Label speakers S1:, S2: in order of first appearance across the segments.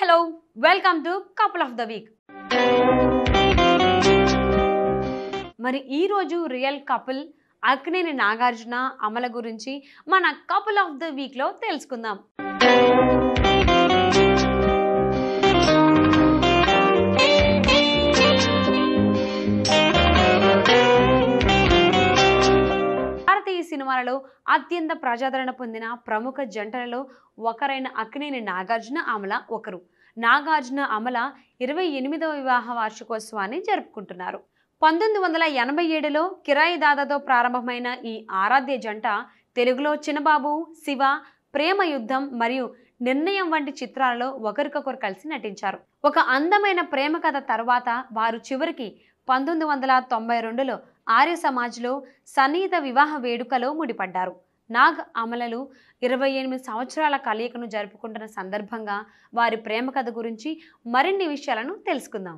S1: hello, welcome to Couple of the Week. మరి ఈ రోజు రియల్ కపుల్ అక్కినేని నాగార్జున అమల గురించి మన కపుల్ ఆఫ్ ద వీక్ లో తెలుసుకుందాం. భారతీయ సినిమాలలో అత్యంత ప్రజాదరణ పొందిన ప్రముఖ జంటలలో ఒకరైన అక్కినేని నాగార్జున అమల ఒకరు. నాగార్జున అమల 28వ వివాహ వార్షికోత్సవాన్ని జరుపుకుంటున్నారు. 1987లో కిరాయి దాదాతో ప్రారంభమైన ఈ ఆరాధ్య జంట తెలుగులో చిన్నబాబు, శివ, ప్రేమ యుద్ధం మరియు నిర్ణయం వంటి చిత్రాలలో ఒకరికొకరు కలిసి నటించారు. ఒక అందమైన ప్రేమ కథ తర్వాత వారు చివరికి 1992లో ఆర్య సమాజ్లో సన్నిహిత వివాహ వేడుకలో ముడిపడ్డారు. నాగ్ అమలలు 28 సంవత్సరాల కలయికను జరుపుకుంటున్న సందర్భంగా వారి ప్రేమ కథ గురించి మరిన్ని విషయాలను తెలుసుకుందాం.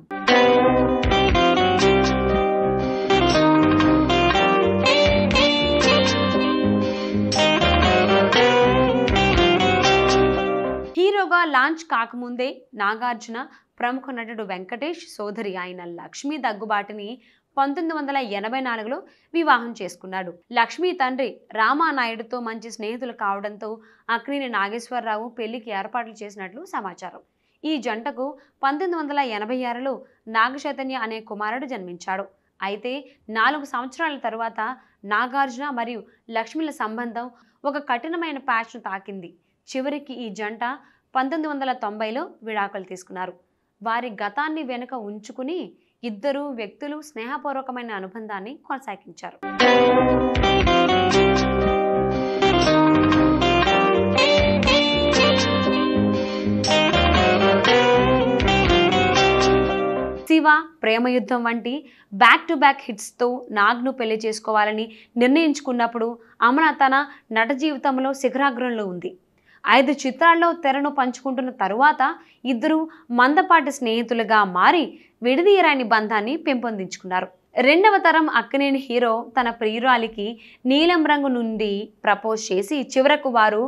S1: హీరోగా లాంచ్ కాకముందే నాగార్జున ప్రముఖ నటుడు వెంకటేష్ సోదరి అయిన లక్ష్మీ దగ్గుబాటిని 1984లో వివాహం చేసుకున్నాడు. లక్ష్మీ తండ్రి రామానాయుడుతో మంచి స్నేహితులు కావడంతో అక్కినేని నాగేశ్వరరావు పెళ్లికి ఏర్పాట్లు చేసినట్లు సమాచారం. ఈ జంటకు 1986లో నాగచైతన్య అనే కుమారుడు జన్మించాడు. అయితే 4 సంవత్సరాల తరువాత నాగార్జున మరియు లక్ష్మిల సంబంధం ఒక కఠినమైన ప్యాచ్ను తాకింది. చివరికి ఈ జంట 1990లో విడాకులు తీసుకున్నారు. వారి గతాన్ని వెనుక ఉంచుకుని ఇద్దరు వ్యక్తులు స్నేహపూర్వకమైన అనుబంధాన్ని కొనసాగించారు. శివ, ప్రేమయుద్ధం వంటి బ్యాక్ టు బ్యాక్ హిట్స్తో నాగ్ను పెళ్లి చేసుకోవాలని నిర్ణయించుకున్నప్పుడు అమల తన నట జీవితంలో శిఖరాగ్రంలో ఉంది. 5 చిత్రాల్లో తెరను పంచుకుంటున్న తరువాత ఇద్దరు మందపాటి స్నేహితులుగా మారి విడదీయరాని బంధాన్ని పెంపొందించుకున్నారు. 2వ తరం అక్కినేని హీరో తన ప్రియురాలికి నీలం రంగు నుండి ప్రపోజ్ చేసి చివరకు వారు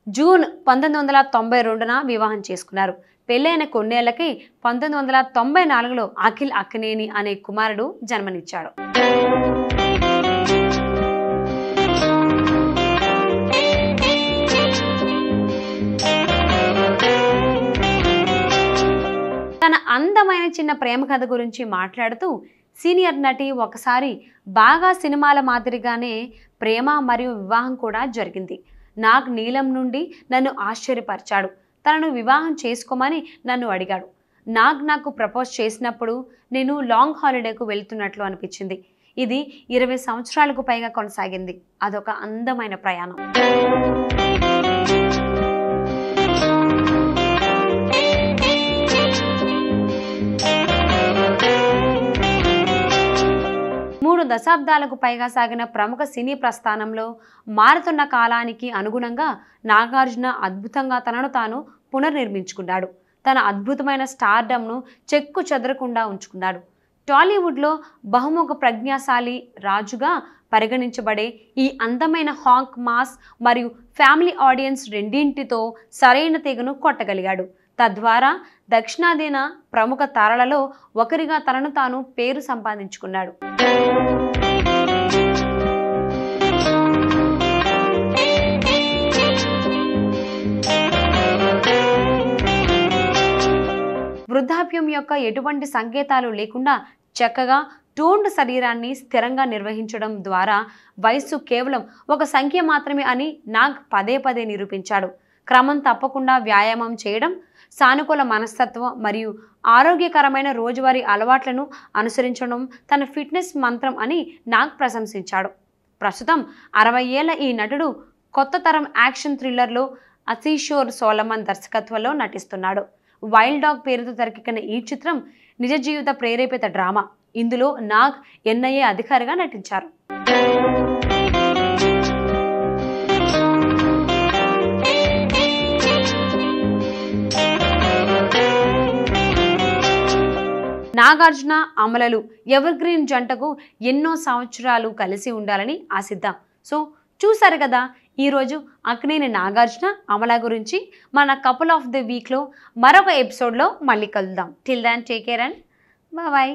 S1: జూన్ 1992న వివాహం చేసుకున్నారు. పెళ్ళైన కొన్నేళ్లకి 1994లో అఖిల్ అక్కినేని అనే కుమారుడు జన్మనిచ్చాడు. తన అందమైన చిన్న ప్రేమ కథ గురించి మాట్లాడుతూ సీనియర్ నటి ఒకసారి బాగా సినిమాల మాదిరిగానే ప్రేమ మరియు వివాహం కూడా జరిగింది. నాగ్ నీలం నుండి నన్ను ఆశ్చర్యపరిచాడు. తనను వివాహం చేసుకోమని నన్ను అడిగాడు. నాగ్ నాకు ప్రపోజ్ చేసినప్పుడు నేను లాంగ్ హాలిడేకు వెళ్తున్నట్లు అనిపించింది. ఇది 20 సంవత్సరాలకు పైగా కొనసాగింది. అదొక అందమైన ప్రయాణం. దశాబ్దాలకు పైగా సాగిన ప్రముఖ సినీ ప్రస్థానంలో మారుతున్న కాలానికి అనుగుణంగా నాగార్జున అద్భుతంగా తనను తాను పునర్నిర్మించుకున్నాడు. తన అద్భుతమైన స్టార్డమ్ను చెక్కు చెదరకుండా ఉంచుకున్నాడు. టాలీవుడ్లో బహుముఖ ప్రజ్ఞాశాలి రాజుగా పరిగణించబడే ఈ అందమైన హాంక్ మాస్ మరియు ఫ్యామిలీ ఆడియన్స్ రెండింటితో సరైన తీగను కొట్టగలిగాడు. తద్వారా దక్షిణాదిన ప్రముఖ తారలలో ఒకరిగా తనను తాను పేరు సంపాదించుకున్నాడు. వృద్ధాప్యం యొక్క ఎటువంటి సంకేతాలు లేకుండా చక్కగా టోన్డ్ శరీరాన్ని స్థిరంగా నిర్వహించడం ద్వారా వయస్సు కేవలం ఒక సంఖ్య మాత్రమే అని నాగ్ పదే పదే నిరూపించాడు. క్రమం తప్పకుండా వ్యాయామం చేయడం, సానుకూల మనస్తత్వం మరియు ఆరోగ్యకరమైన రోజువారీ అలవాట్లను అనుసరించడం తన ఫిట్నెస్ మంత్రం అని నాగ్ ప్రశంసించాడు. ప్రస్తుతం 60 ఏళ్ల ఈ నటుడు కొత్త తరం యాక్షన్ థ్రిల్లర్లో అసిషోర్ సోలమన్ దర్శకత్వంలో నటిస్తున్నాడు. వైల్డ్ డాగ్ పేరుతో తెరకెక్కిన ఈ చిత్రం నిజ జీవిత ప్రేరేపిత డ్రామా. ఇందులో నాగ్ NIA అధికారిగా నటించారు. నాగార్జున అమలలు ఎవర్ గ్రీన్ జంటకు ఎన్నో సంవత్సరాలు కలిసి ఉండాలని ఆశిద్దాం. సో చూసారు కదా, ఈరోజు అక్కినేని నాగార్జున అమల గురించి మన కపుల్ ఆఫ్ ది వీక్లో మరొక ఎపిసోడ్లో మళ్ళీ కలుద్దాం. Till then take care and bye.